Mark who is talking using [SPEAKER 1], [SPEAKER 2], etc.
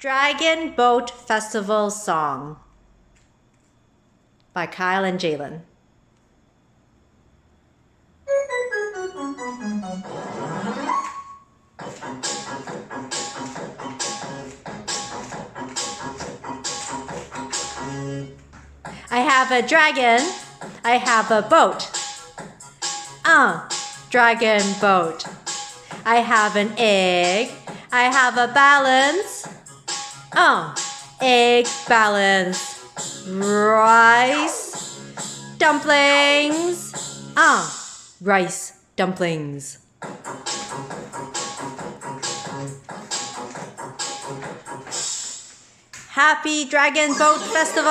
[SPEAKER 1] Dragon Boat Festival Song by Kyle and Jalen. I have a dragon, I have a boat. Dragon boat. I have an egg, I have a balance. Egg balance. Rice dumplings. Rice dumplings. Happy Dragon Boat Festival!